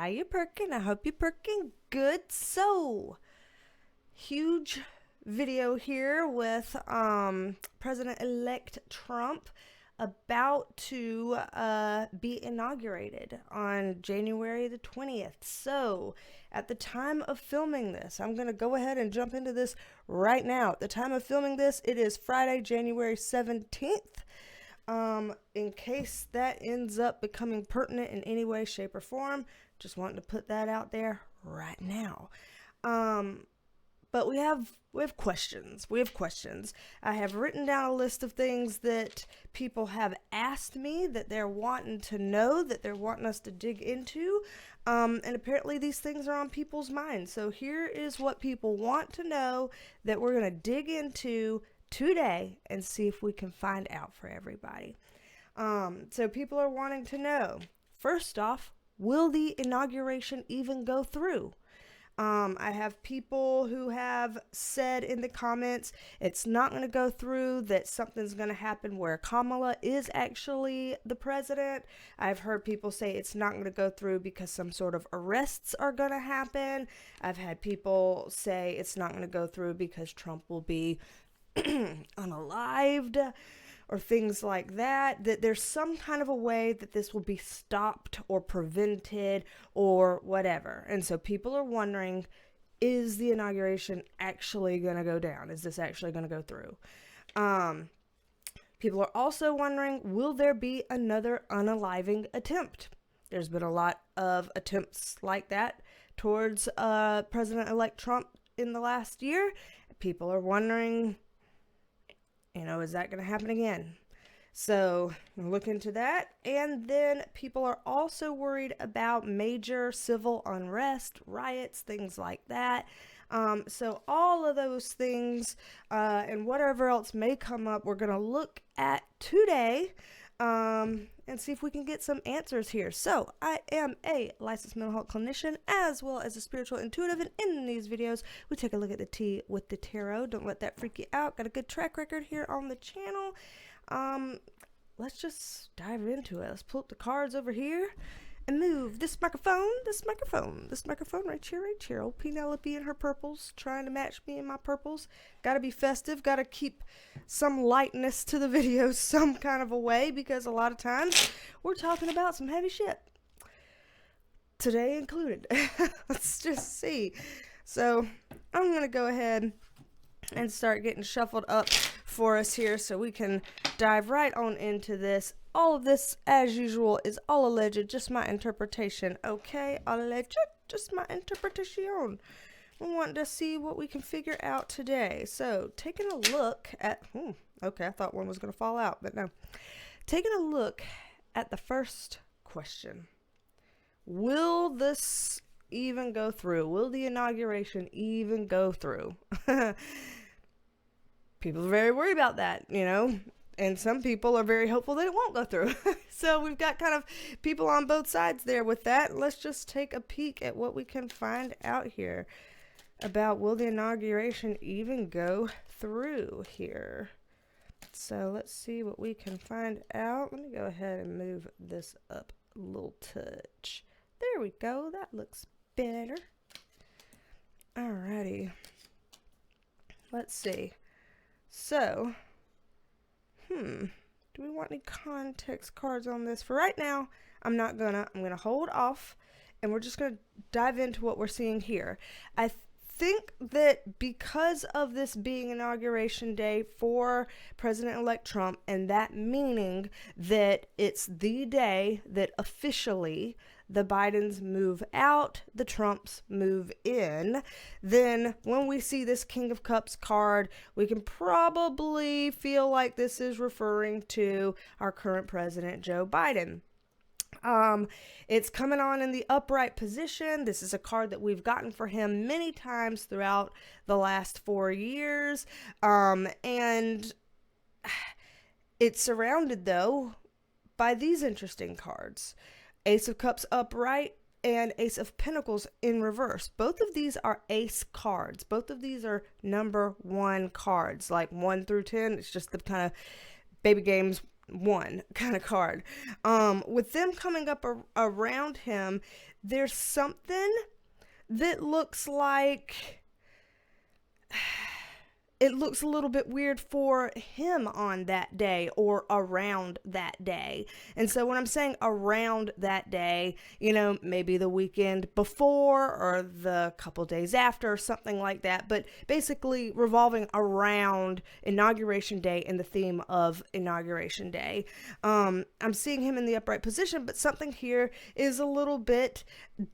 How you perking? I hope you're perking good. So, huge video here with President-elect Trump about to be inaugurated on January the 20th. So, at the time of filming this, I'm going to go ahead and jump into this right now. At the time of filming this, it is Friday, January 17th. In case that ends up becoming pertinent in any way, shape, or form, just wanting to put that out there right now. But we have questions. I have written down a list of things that people have asked me that they're wanting to know, that they're wanting us to dig into. And apparently these things are on people's minds. So here is what people want to know that we're going to dig into today and see if we can find out for everybody. So people are wanting to know, first off, will the inauguration even go through? I have people who have said in the comments it's not going to go through, that something's going to happen where Kamala is actually the president. I've heard people say it's not going to go through because some sort of arrests are going to happen. I've had people say it's not going to go through because Trump will be unalived or things like that, that there's some kind of a way that this will be stopped or prevented or whatever. And so people are wondering, is the inauguration actually going to go down? Is this actually going to go through? People are also wondering, will there be another unaliving attempt? There's been a lot of attempts like that towards President-elect Trump in the last year. People are wondering, is that going to happen again? So look into that. And then people are also worried about major civil unrest, riots, things like that. So all of those things and whatever else may come up, we're going to look at today and see if we can get some answers here. So I am a licensed mental health clinician as well as a spiritual intuitive, and in these videos we take a look at the tea with the tarot. Don't let that freak you out. Got a good track record here on the channel. Let's just dive into it. Let's pull up the cards over here and move this microphone right here. Old Penelope in her purples, trying to match me in my purples. Gotta be festive, gotta keep some lightness to the video some kind of a way, because a lot of times we're talking about some heavy shit. Today included. Let's just see. So I'm gonna go ahead and start getting shuffled up for us here so we can dive right on into this. All of this, as usual, is all alleged, just my interpretation, okay? Alleged, just my interpretation. We want to see what we can figure out today. So, taking a look at, okay, I thought one was going to fall out, but no. Taking a look at the first question. Will this even go through? Will the inauguration even go through? People are very worried about that, and some people are very hopeful that it won't go through. So we've got kind of people on both sides there with that. Let's just take a peek at what we can find out here about, will the inauguration even go through here? So let's see what we can find out. Let me go ahead and move this up a little touch. There we go. That looks better. Alrighty. Let's see. So, do we want any context cards on this? For right now, I'm gonna hold off, and we're just gonna dive into what we're seeing here. I think that because of this being inauguration day for President-elect Trump, and that meaning that it's the day that officially the Bidens move out, the Trumps move in, then when we see this King of Cups card, we can probably feel like this is referring to our current president, Joe Biden. It's coming on in the upright position. This is a card that we've gotten for him many times throughout the last 4 years. And it's surrounded, though, by these interesting cards. Ace of Cups upright and Ace of Pentacles in reverse. Both of these are ace cards. Both of these are number 1 cards, like 1 through 10. It's just the kind of baby games 1 kind of card. With them coming up around him, there's something that looks like it looks a little bit weird for him on that day or around that day. And so when I'm saying around that day, you know, maybe the weekend before or the couple days after or something like that, but basically revolving around Inauguration Day and the theme of Inauguration Day. I'm seeing him in the upright position, but something here is a little bit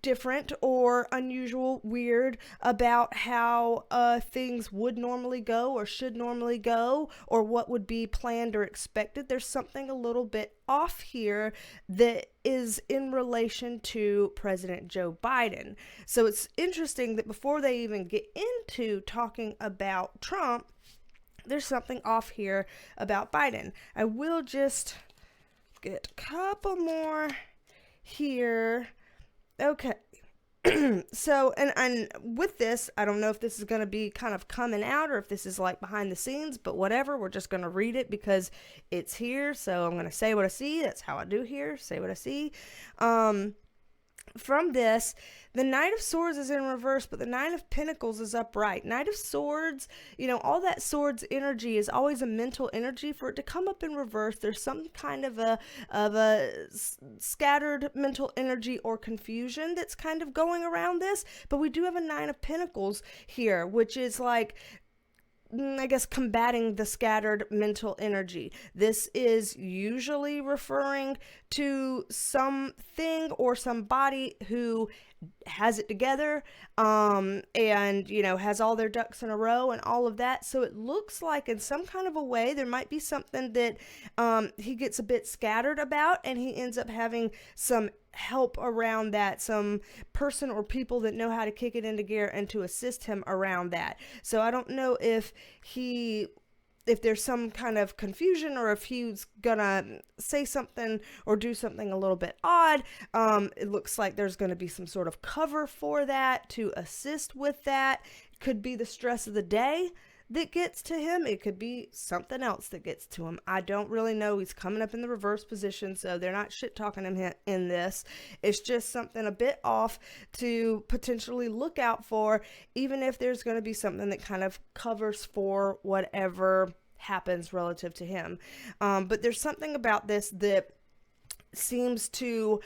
different or unusual, weird about how things would normally go or should normally go, or what would be planned or expected. There's something a little bit off here that is in relation to President Joe Biden. So it's interesting that before they even get into talking about Trump, there's something off here about Biden. I will just get a couple more here. Okay. So, and with this, I don't know if this is going to be kind of coming out or if this is like behind the scenes, but whatever, we're just going to read it because it's here. So I'm going to say what I see. That's how I do here. Say what I see. From this, the Knight of Swords is in reverse, but the Nine of Pentacles is upright. Knight of Swords, you know, all that swords energy is always a mental energy. For it to come up in reverse, there's some kind of a scattered mental energy or confusion that's kind of going around this. But we do have a Nine of Pentacles here, which is like, I guess, combating the scattered mental energy. This is usually referring to something or somebody who has it together, and, you know, has all their ducks in a row and all of that. So it looks like in some kind of a way, there might be something that he gets a bit scattered about, and he ends up having some help around that, some person or people that know how to kick it into gear and to assist him around that. So I don't know if there's some kind of confusion or if he's gonna say something or do something a little bit odd. It looks like there's gonna be some sort of cover for that to assist with that. Could be the stress of the day that gets to him. It could be something else that gets to him. I don't really know. He's coming up in the reverse position, so they're not shit talking him in this. It's just something a bit off to potentially look out for, even if there's going to be something that kind of covers for whatever happens relative to him. But there's something about this that seems to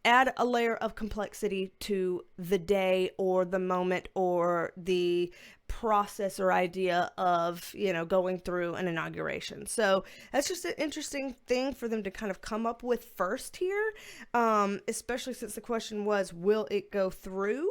add a layer of complexity to the day or the moment or the process or idea of, you know, going through an inauguration. So that's just an interesting thing for them to kind of come up with first here, especially since the question was, will it go through?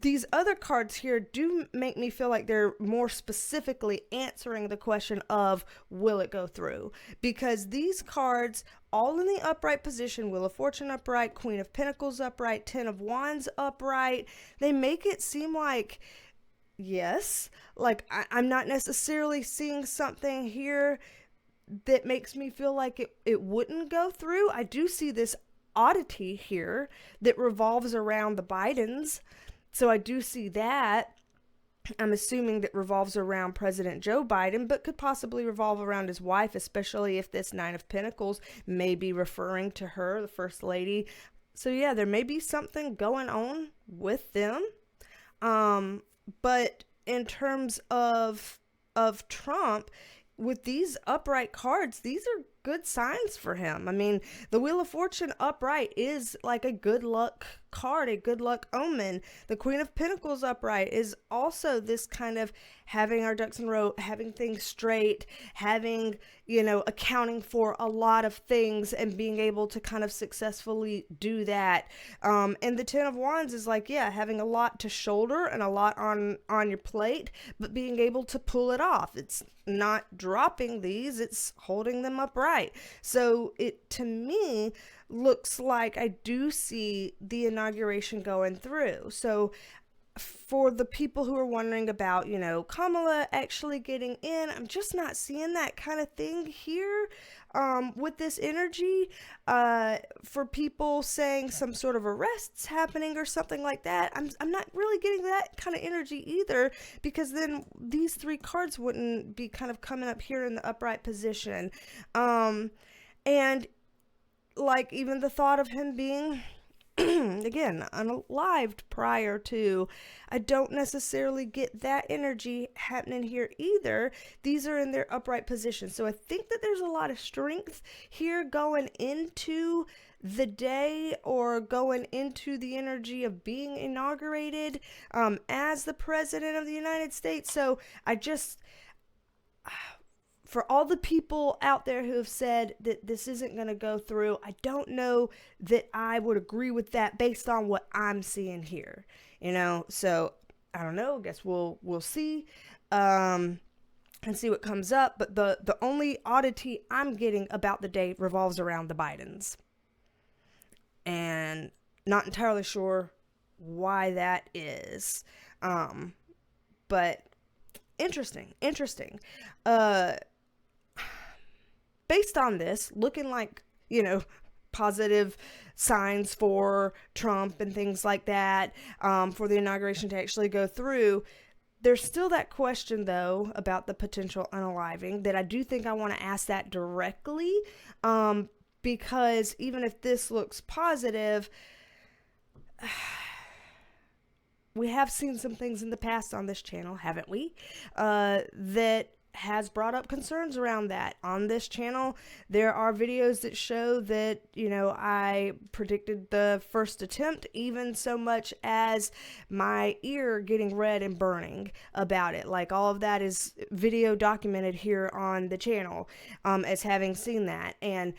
These other cards here do make me feel like they're more specifically answering the question of, will it go through? Because these cards, all in the upright position, Wheel of Fortune upright, Queen of Pentacles upright, Ten of Wands upright, they make it seem like, yes, like I'm not necessarily seeing something here that makes me feel like it wouldn't go through. I do see this oddity here that revolves around the Bidens. So I do see that. I'm assuming that revolves around President Joe Biden, but could possibly revolve around his wife, especially if this Nine of Pentacles may be referring to her, the First Lady. So yeah, there may be something going on with them. But in terms of Trump, with these upright cards, these are good signs for him. I mean, the Wheel of Fortune upright is like a good luck card, a good luck omen. The Queen of Pentacles upright is also this kind of having our ducks in a row, having things straight, having, you know, accounting for a lot of things and being able to kind of successfully do that. And the Ten of Wands is like, yeah, having a lot to shoulder and a lot on your plate, but being able to pull it off. It's not dropping these, it's holding them upright. So it, to me, looks like I do see the inauguration going through. So for the people who are wondering about, you know, Kamala actually getting in, I'm just not seeing that kind of thing here with this energy. For people saying some sort of arrests happening or something like that, I'm not really getting that kind of energy either, because then these three cards wouldn't be kind of coming up here in the upright position. And like even the thought of him being again unalived prior to, I don't necessarily get that energy happening here either. These are in their upright position, so I think that there's a lot of strength here going into the day, or going into the energy of being inaugurated as the president of the United States. So I just, for all the people out there who have said that this isn't going to go through, I don't know that I would agree with that based on what I'm seeing here, you know. So I don't know, I guess we'll see and see what comes up. But the only oddity I'm getting about the day revolves around the Bidens, and not entirely sure why that is, but interesting. Based on this, looking like, you know, positive signs for Trump and things like that, for the inauguration to actually go through, there's still that question, though, about the potential unaliving, that I do think I want to ask that directly, because even if this looks positive, we have seen some things in the past on this channel, haven't we, that has brought up concerns around that. On this channel, there are videos that show that, you know, I predicted the first attempt, even so much as my ear getting red and burning about it. Like, all of that is video documented here on the channel, as having seen that and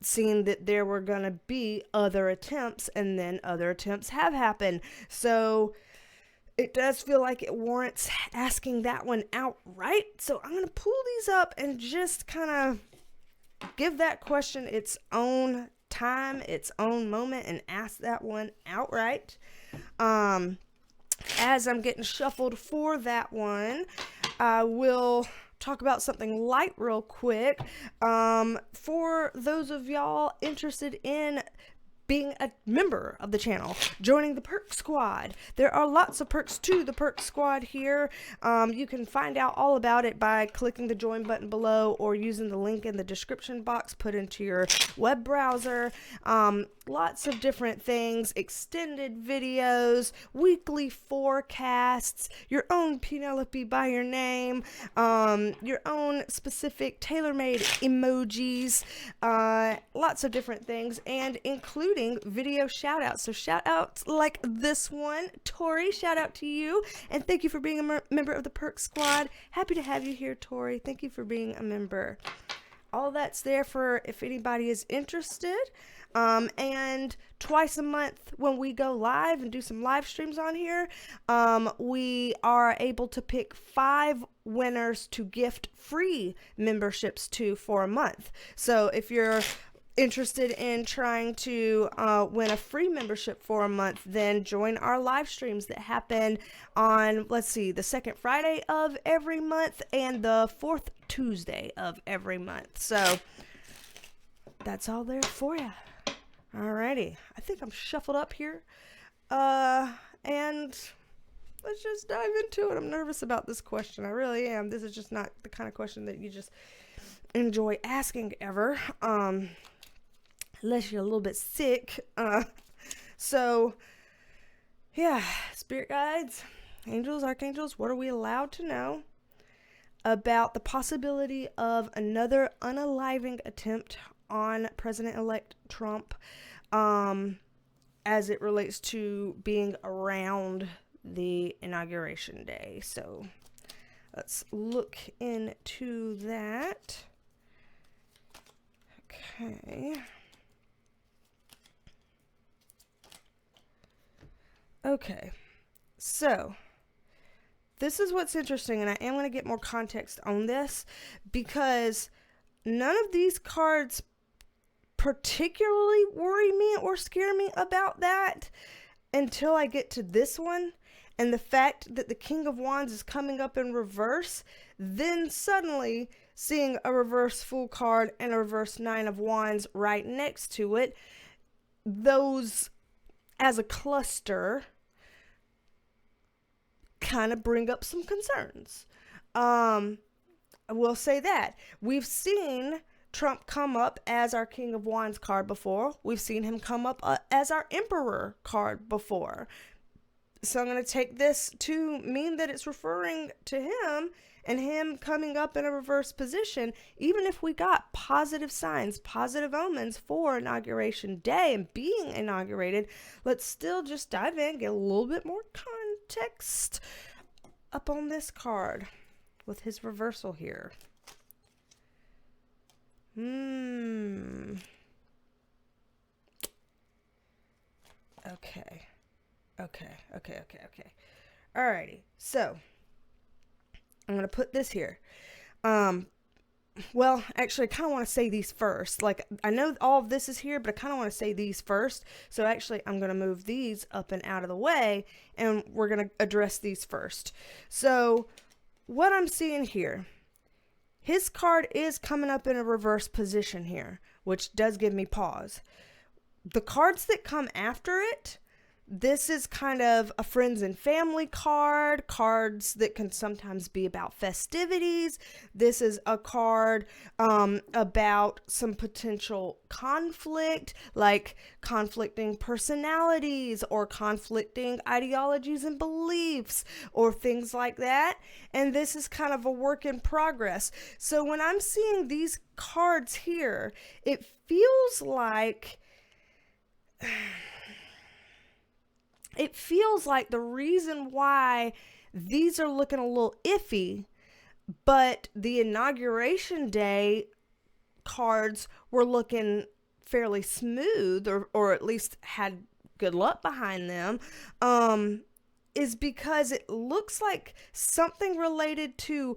seen that there were gonna be other attempts, and then other attempts have happened. So it does feel like it warrants asking that one outright. So I'm going to pull these up and just kind of give that question its own time, its own moment, and ask that one outright. As I'm getting shuffled for that one, I will talk about something light real quick. For those of y'all interested in being a member of the channel, joining the Perk Squad. There are lots of perks to the Perk Squad here. You can find out all about it by clicking the join button below, or using the link in the description box put into your web browser. Lots of different things, extended videos, weekly forecasts, your own Penelope by your name, your own specific tailor-made emojis, lots of different things, and including video shout-outs. So shout-outs like this one. Tori, shout out to you, and thank you for being a member of the Perk Squad. Happy to have you here, Tori. Thank you for being a member. All that's there for if anybody is interested. And twice a month when we go live and do some live streams on here, we are able to pick 5 winners to gift free memberships to for a month. So if you're interested in trying to win a free membership for a month, then join our live streams that happen on, let's see, the second Friday of every month and the fourth Tuesday of every month. So that's all there for you. Alrighty, I think I'm shuffled up here, and let's just dive into it. I'm nervous about this question. I really am. This is just not the kind of question that you just enjoy asking ever, unless you're a little bit sick. So yeah, spirit guides, angels, archangels, what are we allowed to know about the possibility of another unaliving attempt on President-elect Trump, as it relates to being around the inauguration day? So let's look into that. Okay. Okay. So this is what's interesting, and I am going to get more context on this, because none of these cards particularly worry me or scare me about that until I get to this one, and the fact that the King of Wands is coming up in reverse. Then suddenly seeing a reverse Fool card and a reverse Nine of Wands right next to it, those as a cluster kind of bring up some concerns. I will say that we've seen Trump come up as our King of Wands card before. We've seen him come up as our Emperor card before. So I'm going to take this to mean that it's referring to him and him coming up in a reverse position. Even if we got positive signs, positive omens for Inauguration Day and being inaugurated, let's still just dive in, get a little bit more context up on this card with his reversal here. Okay. Alrighty, so I'm going to put this here. Well, actually, I kind of want to say these first. Like, I know all of this is here, but I kind of want to say these first. So actually, I'm going to move these up and out of the way, and we're going to address these first. So what I'm seeing here, his card is coming up in a reverse position here, which does give me pause. The cards that come after it, this is kind of a friends and family card, cards that can sometimes be about festivities. This is a card about some potential conflict, like conflicting personalities or conflicting ideologies and beliefs or things like that. And this is kind of a work in progress. So when I'm seeing these cards here, it feels like the reason why these are looking a little iffy, but the Inauguration Day cards were looking fairly smooth, or at least had good luck behind them, is because it looks like something related to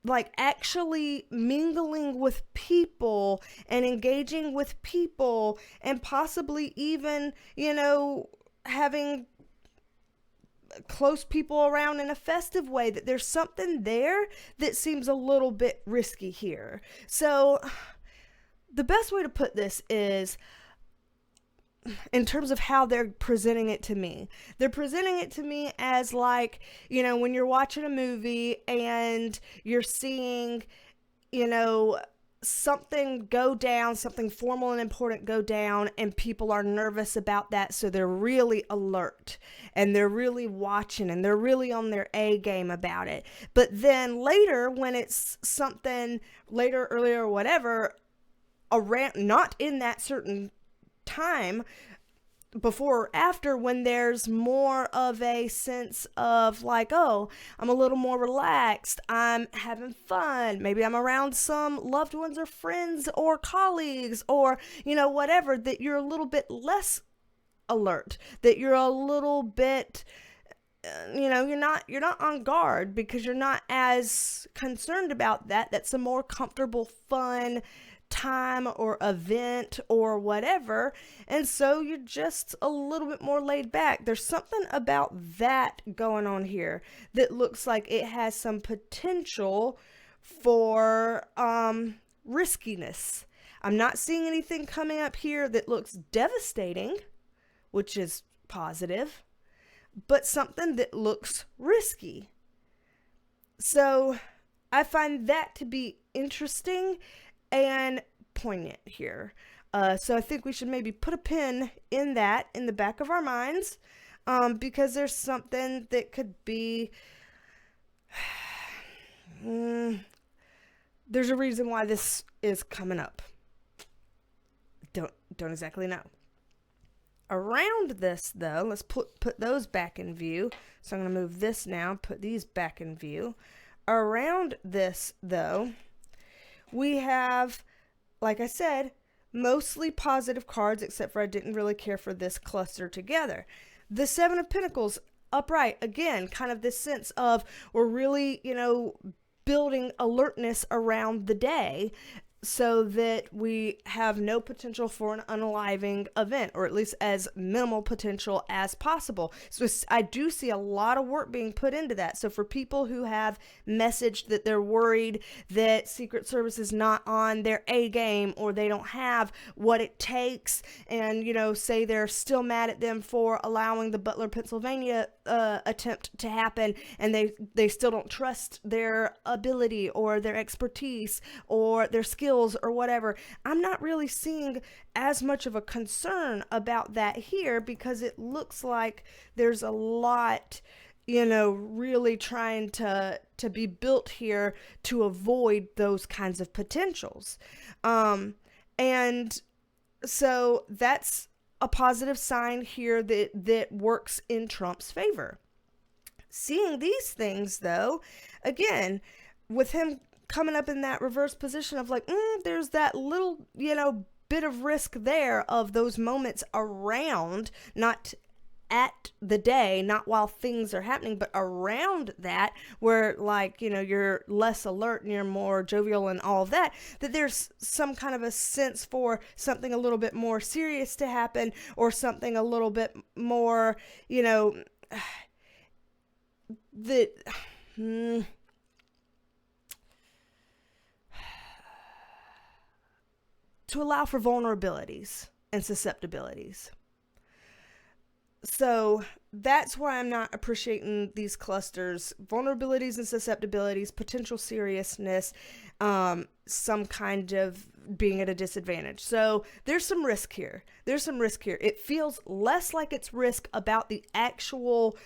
like actually mingling with people and engaging with people and possibly even, having close people around in a festive way, that there's something there that seems a little bit risky here. So the best way to put this is in terms of how they're presenting it to me. They're presenting it to me as like, when you're watching a movie and you're seeing, something go down, something formal and important go down, and people are nervous about that, so they're really alert and they're really watching and they're really on their A game about it. But then later, when it's something later, earlier, whatever, around, not in that certain time, before or after, when there's more of a sense of like, oh, I'm a little more relaxed, I'm having fun, maybe I'm around some loved ones or friends or colleagues or, whatever, that you're a little bit less alert, that you're a little bit, you're not on guard because you're not as concerned about that. That's a more comfortable, fun time or event or whatever, and so you're just a little bit more laid back. There's something about that going on here that looks like it has some potential for riskiness. I'm not seeing anything coming up here that looks devastating, which is positive, but something that looks risky. So I find that to be interesting and poignant here. So I think we should maybe put a pin in that in the back of our minds, because there's something that could be, there's a reason why this is coming up. Don't exactly know. Around this though, let's put those back in view. So I'm going to move this now, put these back in view. Around this though, we have, like I said, mostly positive cards, except for I didn't really care for this cluster together. The Seven of Pentacles upright, again, kind of this sense of we're really, building alertness around the day so that we have no potential for an unaliving event, or at least as minimal potential as possible. So I do see a lot of work being put into that. So for people who have messaged that they're worried that Secret Service is not on their A game, or they don't have what it takes, and say they're still mad at them for allowing the Butler, Pennsylvania attempt to happen, and they still don't trust their ability or their expertise or their skills or whatever. I'm not really seeing as much of a concern about that here, because it looks like there's a lot, really trying to be built here to avoid those kinds of potentials. And so that's a positive sign here that works in Trump's favor. Seeing these things, though, again, with him coming up in that reverse position of like, there's that little, bit of risk there of those moments around, not at the day, not while things are happening, but around that, where like, you're less alert and you're more jovial and all of that, that there's some kind of a sense for something a little bit more serious to happen, or something a little bit more, that, to allow for vulnerabilities and susceptibilities. So that's why I'm not appreciating these clusters: vulnerabilities and susceptibilities, potential seriousness, some kind of being at a disadvantage. So there's some risk here. It feels less like it's risk about the actual,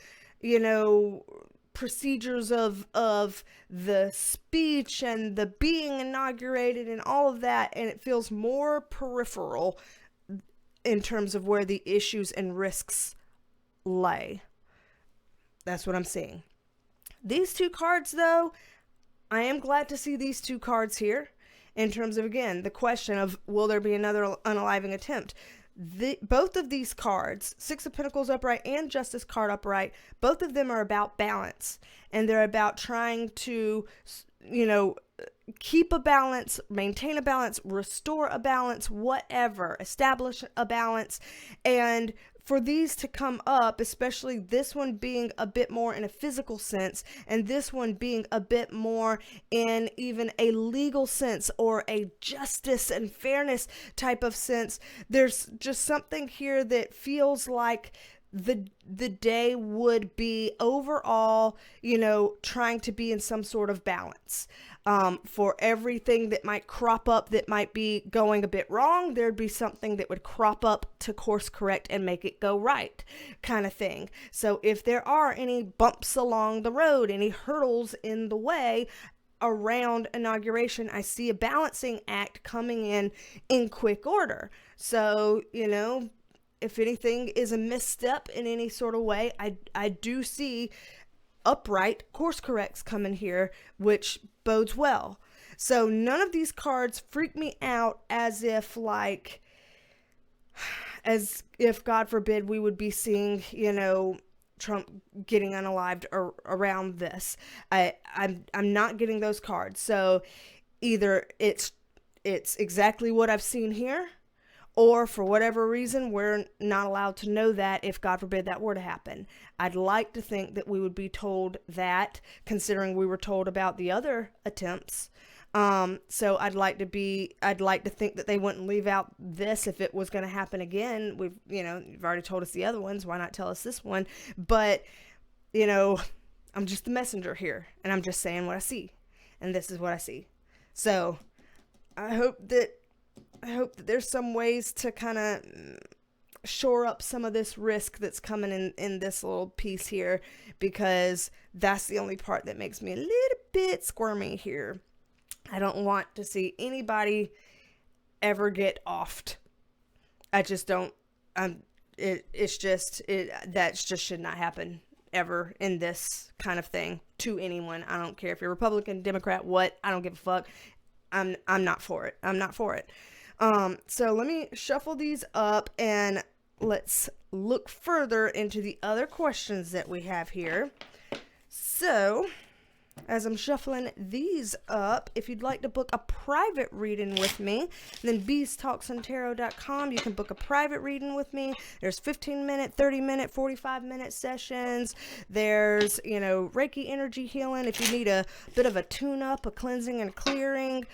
procedures of the speech and the being inaugurated and all of that. And it feels more peripheral in terms of where the issues and risks lay. That's what I'm seeing. These two cards, though, I am glad to see these two cards here in terms of, again, the question of, will there be another unaliving attempt? Both of these cards, Six of Pentacles upright and Justice card upright, both of them are about balance, and they're about trying to, keep a balance, maintain a balance, restore a balance, whatever, establish a balance. And for these to come up, especially this one being a bit more in a physical sense, and this one being a bit more in even a legal sense or a justice and fairness type of sense, there's just something here that feels like the day would be overall, trying to be in some sort of balance. For everything that might crop up that might be going a bit wrong, there'd be something that would crop up to course correct and make it go right, kind of thing. So if there are any bumps along the road, any hurdles in the way around inauguration, I see a balancing act coming in quick order. So, if anything is a misstep in any sort of way, I do see upright course corrects coming here, which bodes well. So none of these cards freak me out as if, God forbid, we would be seeing, Trump getting unalived around this. I'm not getting those cards. So either it's exactly what I've seen here, or for whatever reason, we're not allowed to know that if, God forbid, that were to happen. I'd like to think that we would be told that, considering we were told about the other attempts. So I'd like to think that they wouldn't leave out this if it was going to happen again. You've already told us the other ones. Why not tell us this one? But, I'm just the messenger here, and I'm just saying what I see. And this is what I see. So I hope that there's some ways to kind of shore up some of this risk that's coming in this little piece here, because that's the only part that makes me a little bit squirmy here. I don't want to see anybody ever get offed. I just don't. That just should not happen ever in this kind of thing to anyone. I don't care if you're Republican, Democrat, what. I don't give a fuck. I'm not for it. I'm not for it. So let me shuffle these up and let's look further into the other questions that we have here. So as I'm shuffling these up, if you'd like to book a private reading with me, then BeasTalksAndTarot.com. You can book a private reading with me. There's 15-minute, 30-minute, 45-minute sessions. There's, Reiki Energy healing if you need a bit of a tune-up, a cleansing and clearing.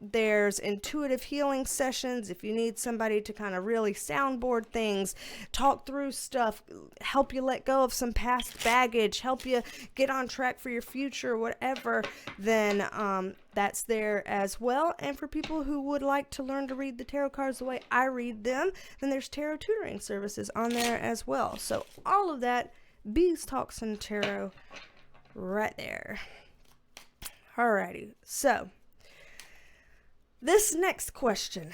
There's intuitive healing sessions if you need somebody to kind of really soundboard things, talk through stuff, help you let go of some past baggage, help you get on track for your future, whatever, then that's there as well. And for people who would like to learn to read the tarot cards the way I read them, then there's tarot tutoring services on there as well. So all of that, Bees Talks and Tarot right there. Alrighty, so this next question.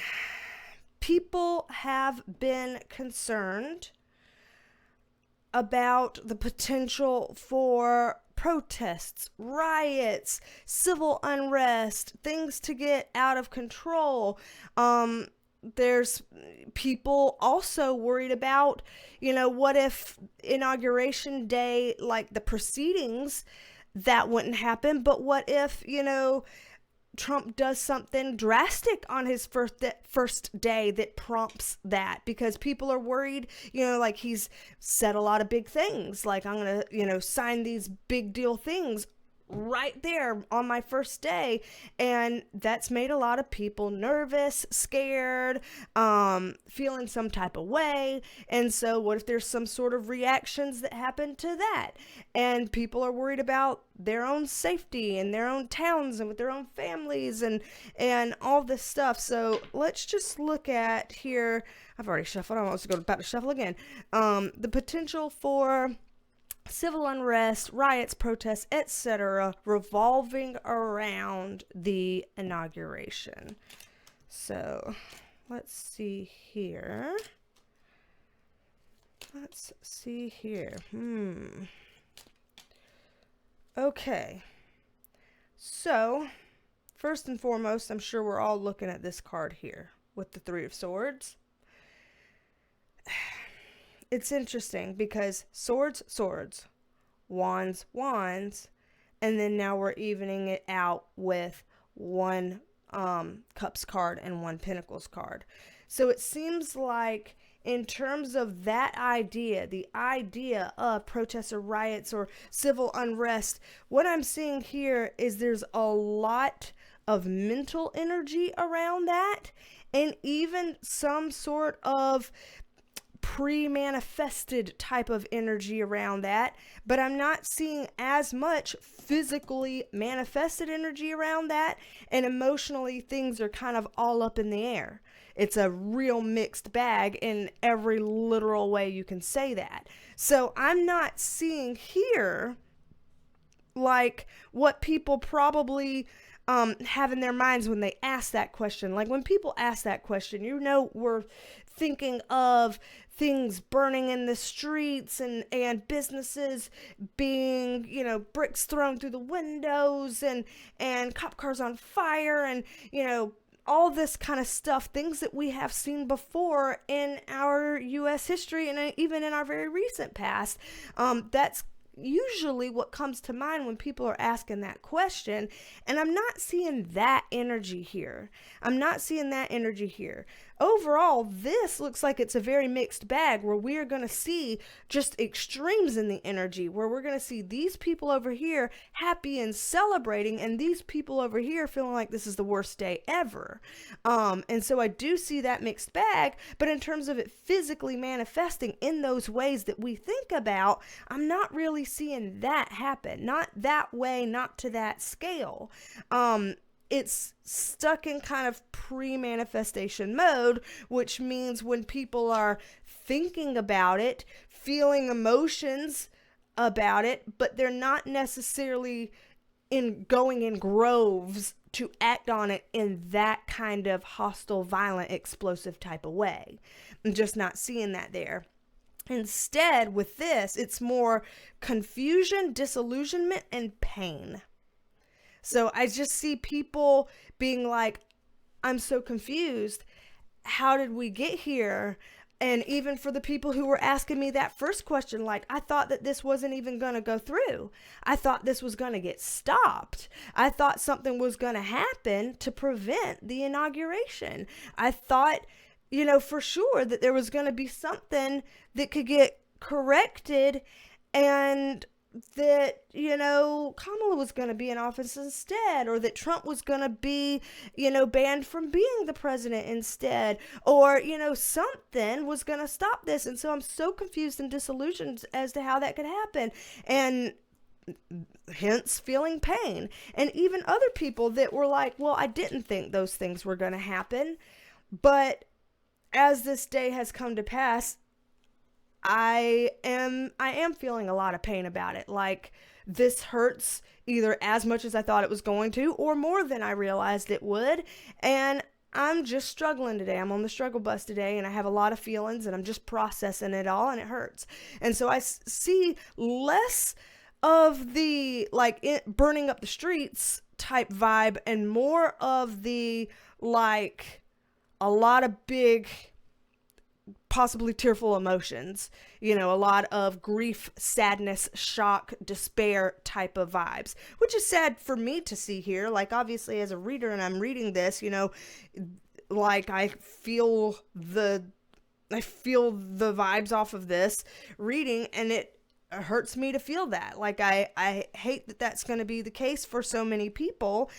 People have been concerned about the potential for protests, riots, civil unrest, things to get out of control. There's people also worried about, what if Inauguration Day, like the proceedings, that wouldn't happen, but what if, Trump does something drastic on his first day that prompts that, because people are worried, like he's said a lot of big things, like I'm going to, sign these big deal things right there on my first day, and that's made a lot of people nervous, scared, feeling some type of way. And so what if there's some sort of reactions that happen to that, and people are worried about their own safety in their own towns and with their own families and all this stuff. So let's just look at here. I've already shuffled. I'm also about to shuffle again. The potential for civil unrest, riots, protests, etc., revolving around the inauguration. So let's see here. Okay. So, first and foremost, I'm sure we're all looking at this card here with the Three of Swords. It's interesting because swords, swords, wands, wands, and then now we're evening it out with one cups card and one pentacles card. So it seems like in terms of that idea, the idea of protests or riots or civil unrest, what I'm seeing here is there's a lot of mental energy around that, and even some sort of pre-manifested type of energy around that, but I'm not seeing as much physically manifested energy around that, and emotionally things are kind of all up in the air. It's a real mixed bag in every literal way you can say that. So I'm not seeing here like what people probably have in their minds when they ask that question. Like when people ask that question, we're thinking of things burning in the streets and businesses being, bricks thrown through the windows and cop cars on fire and, all this kind of stuff, things that we have seen before in our U.S. history and even in our very recent past. That's usually what comes to mind when people are asking that question, and I'm not seeing that energy here. Overall, this looks like it's a very mixed bag where we are going to see just extremes in the energy, where we're going to see these people over here happy and celebrating, and these people over here feeling like this is the worst day ever. And so I do see that mixed bag, but in terms of it physically manifesting in those ways that we think about, I'm not really seeing that happen. Not that way, not to that scale. It's stuck in kind of pre-manifestation mode, which means when people are thinking about it, feeling emotions about it, but they're not necessarily going in groves to act on it in that kind of hostile, violent, explosive type of way. I'm just not seeing that there. Instead, with this, it's more confusion, disillusionment, and pain. So I just see people being like, I'm so confused. How did we get here? And even for the people who were asking me that first question, like, I thought that this wasn't even going to go through. I thought this was going to get stopped. I thought something was going to happen to prevent the inauguration. I thought, for sure that there was going to be something that could get corrected, and that, Kamala was going to be in office instead, or that Trump was going to be, banned from being the president instead, or, something was going to stop this. And so I'm so confused and disillusioned as to how that could happen. And hence feeling pain. And even other people that were like, well, I didn't think those things were going to happen. But as this day has come to pass, I am feeling a lot of pain about it. Like, this hurts either as much as I thought it was going to, or more than I realized it would. And I'm just struggling today. I'm on the struggle bus today, and I have a lot of feelings, and I'm just processing it all, and it hurts. And so I see less of the, burning up the streets type vibe, and more of the, a lot of big, possibly tearful emotions, a lot of grief, sadness, shock, despair type of vibes, which is sad for me to see here. Like, obviously as a reader, and I'm reading this, I feel the vibes off of this reading, and it hurts me to feel that. Like, I hate that that's going to be the case for so many people.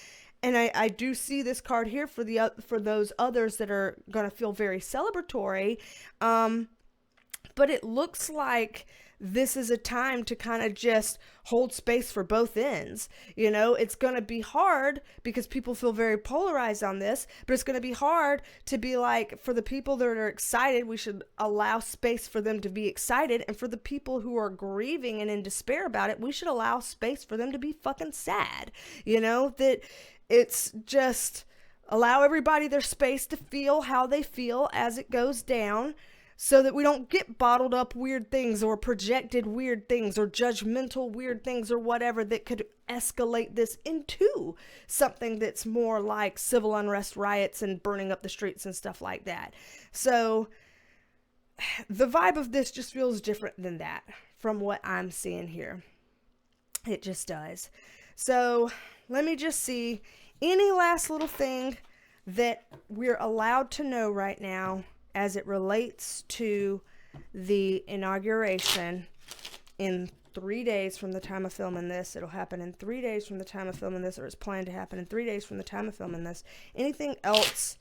And I do see this card here for those others that are going to feel very celebratory. But it looks like this is a time to kind of just hold space for both ends. It's going to be hard because people feel very polarized on this, but it's going to be hard to be like, for the people that are excited, we should allow space for them to be excited. And for the people who are grieving and in despair about it, we should allow space for them to be fucking sad. That it's just allow everybody their space to feel how they feel as it goes down, so that we don't get bottled up weird things, or projected weird things, or judgmental weird things, or whatever that could escalate this into something that's more like civil unrest, riots, and burning up the streets and stuff like that. So the vibe of this just feels different than that from what I'm seeing here. It just does. So let me just see any last little thing that we're allowed to know right now as it relates to the inauguration in 3 days from the time of filming this. It'll happen in 3 days from the time of filming this, or it's planned to happen in 3 days from the time of filming this. Anything else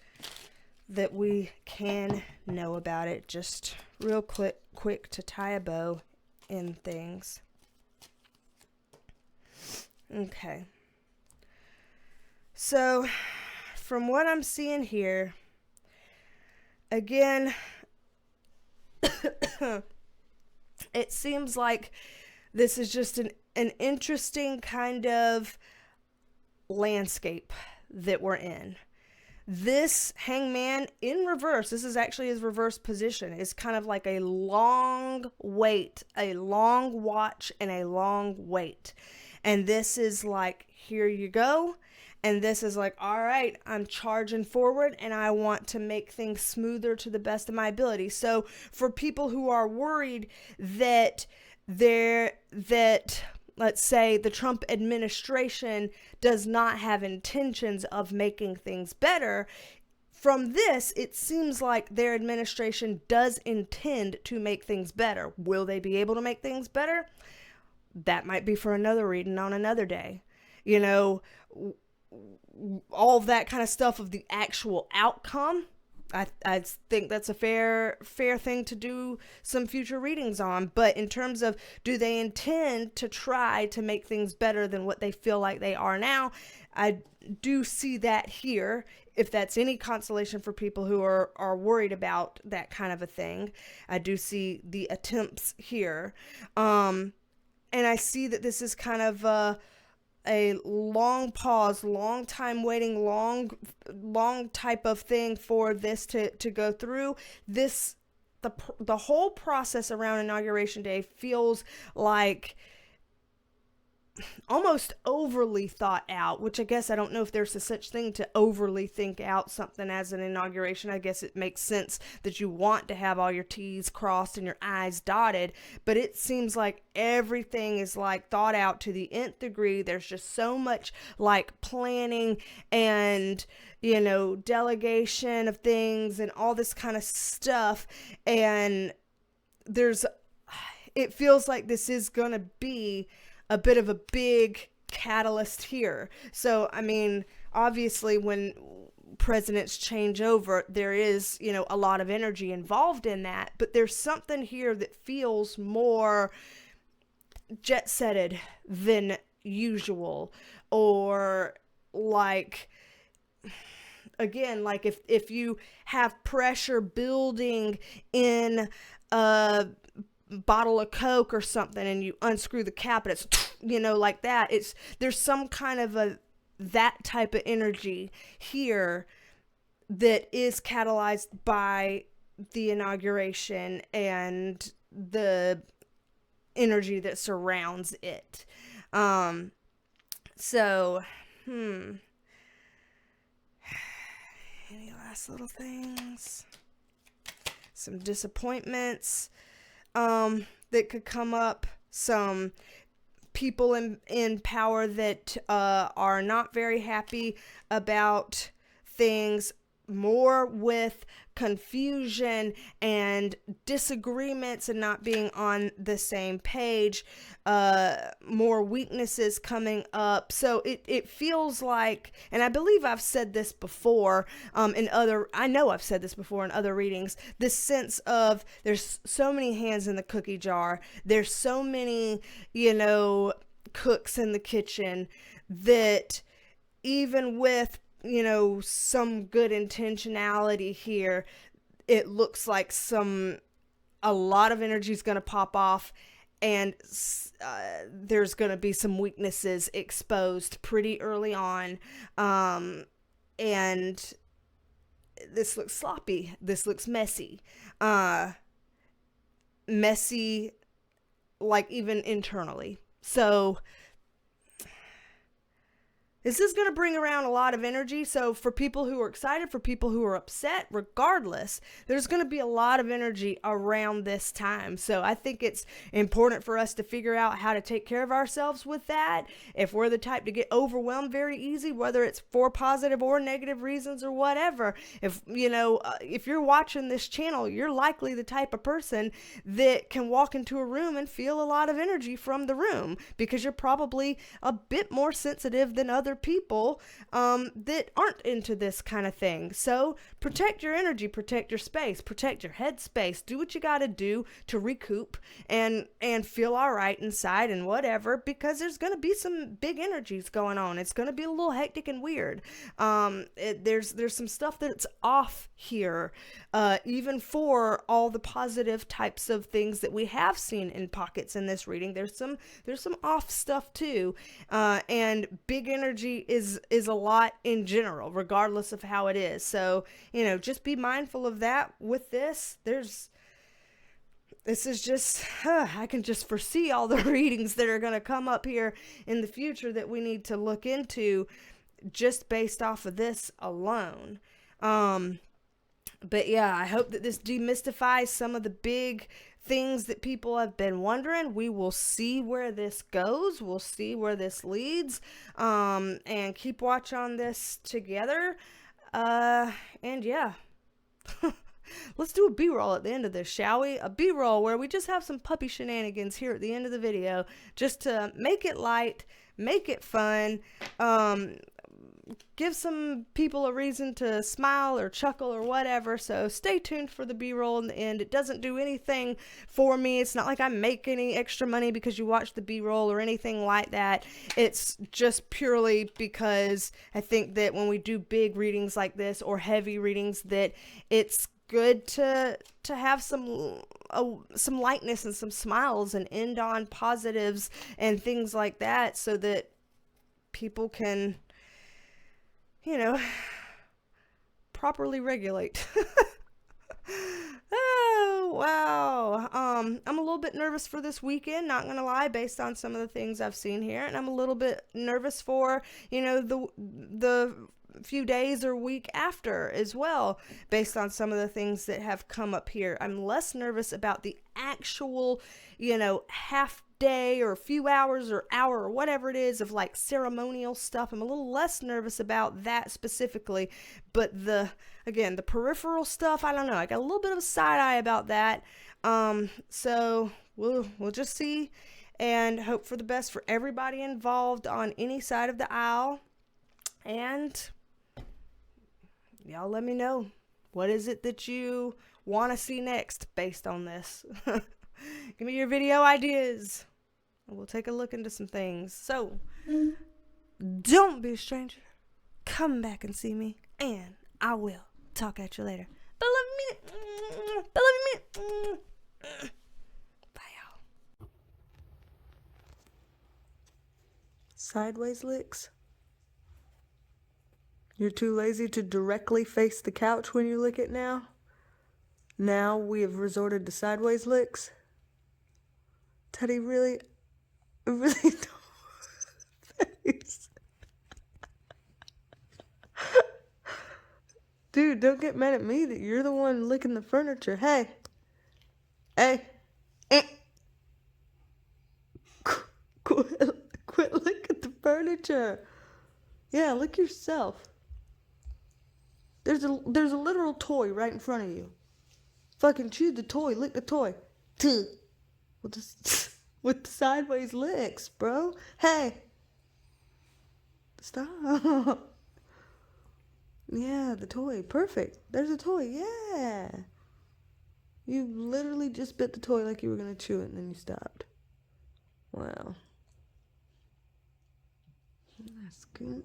that we can know about it, just real quick to tie a bow in things. Okay. So, from what I'm seeing here, again, it seems like this is just an interesting kind of landscape that we're in. This hangman in reverse, this is actually his reverse position, is kind of like a long wait, a long watch, and a long wait. And this is like, here you go. And this is like, all right, I'm charging forward, and I want to make things smoother to the best of my ability. So for people who are worried that let's say the Trump administration does not have intentions of making things better, from this, it seems like their administration does intend to make things better. Will they be able to make things better? That might be for another reading on another day. All of that kind of stuff of the actual outcome, I think that's a fair thing to do some future readings on. But in terms of, do they intend to try to make things better than what they feel like they are now, I do see that here, if that's any consolation for people who are worried about that kind of a thing. I do see the attempts here. And I see that this is kind of a long pause, long time waiting, long type of thing for this to go through. The whole process around Inauguration Day feels like almost overly thought out, which I guess I don't know if there's a such thing to overly think out something as an inauguration. I guess it makes sense that you want to have all your T's crossed and your I's dotted, but it seems like everything is like thought out to the nth degree. There's just so much like planning and, you know, delegation of things and all this kind of stuff. And it feels like this is gonna be a bit of a big catalyst here. So, I mean, obviously when presidents change over, there is, you know, a lot of energy involved in that, but there's something here that feels more jet-setted than usual, or like, again, like if you have pressure building in a bottle of Coke or something and you unscrew the cap and it's, you know, like that, there's some kind of that type of energy here that is catalyzed by the inauguration and the energy that surrounds it. So any last little things? Some disappointments that could come up, some people in power that are not very happy about things, more with confusion and disagreements and not being on the same page, more weaknesses coming up. So it feels like, and I believe I've said this before I know I've said this before in other readings, this sense of there's so many hands in the cookie jar, there's so many, you know, cooks in the kitchen, that even with, you know, some good intentionality here, it looks like a lot of energy is going to pop off, and there's going to be some weaknesses exposed pretty early on. And this looks sloppy. This looks messy. Messy, like even internally. So this is going to bring around a lot of energy. So for people who are excited, for people who are upset, regardless, there's going to be a lot of energy around this time. So I think it's important for us to figure out how to take care of ourselves with that. If we're the type to get overwhelmed very easy, whether it's for positive or negative reasons or whatever, if, you know, if you're watching this channel, you're likely the type of person that can walk into a room and feel a lot of energy from the room, because you're probably a bit more sensitive than other people that aren't into this kind of thing. So protect your energy, protect your space, protect your head space, do what you got to do to recoup and feel all right inside and whatever, because there's going to be some big energies going on. It's going to be a little hectic and weird. There's some stuff that's off here, even for all the positive types of things that we have seen in pockets in this reading. There's some off stuff too, and big energy is a lot in general, regardless of how it is. So, you know, just be mindful of that with this. This is just, I can just foresee all the readings that are going to come up here in the future that we need to look into just based off of this alone. But yeah, I hope that this demystifies some of the big things that people have been wondering. We will see where this goes. We'll see where this leads, and keep watch on this together. And yeah, let's do a B-roll at the end of this, shall we? A B-roll where we just have some puppy shenanigans here at the end of the video, just to make it light, make it fun, give some people a reason to smile or chuckle or whatever. So stay tuned for the B-roll in the end. It doesn't do anything for me. It's not like I make any extra money because you watch the B-roll or anything like that. It's just purely because I think that when we do big readings like this, or heavy readings, that it's good to have some lightness and some smiles and end on positives and things like that, so that people can, you know, properly regulate. Oh, wow. I'm a little bit nervous for this weekend, not gonna lie, based on some of the things I've seen here, and I'm a little bit nervous for, the few days or week after as well, based on some of the things that have come up here. I'm less nervous about the actual, half day or a few hours or hour or whatever it is of like ceremonial stuff. I'm a little less nervous about that specifically, but the peripheral stuff, I don't know. I got a little bit of a side eye about that. So we'll just see and hope for the best for everybody involved on any side of the aisle. And y'all let me know, what is it that you want to see next based on this? Give me your video ideas. We'll take a look into some things. So, don't be a stranger. Come back and see me, and I will talk at you later. But love you. Bye, y'all. Sideways licks. You're too lazy to directly face the couch when you lick it now? Now we have resorted to sideways licks? Teddy, really don't. Dude, don't get mad at me that you're the one licking the furniture. Hey. Quit licking the furniture. Yeah, lick yourself. There's a literal toy right in front of you. Fucking chew the toy, lick the toy. With the sideways licks, bro. Hey. Stop. Yeah, the toy. Perfect. There's a toy. Yeah. You literally just bit the toy like you were going to chew it and then you stopped. Wow. That's good.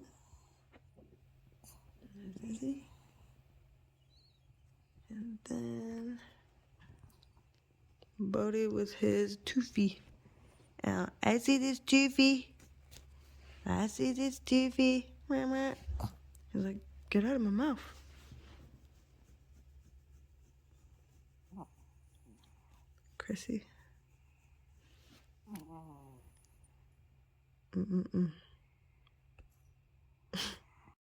And then Bodie with his toofy. I see this toofy. I see this toofy. He's like, get out of my mouth. Chrissy.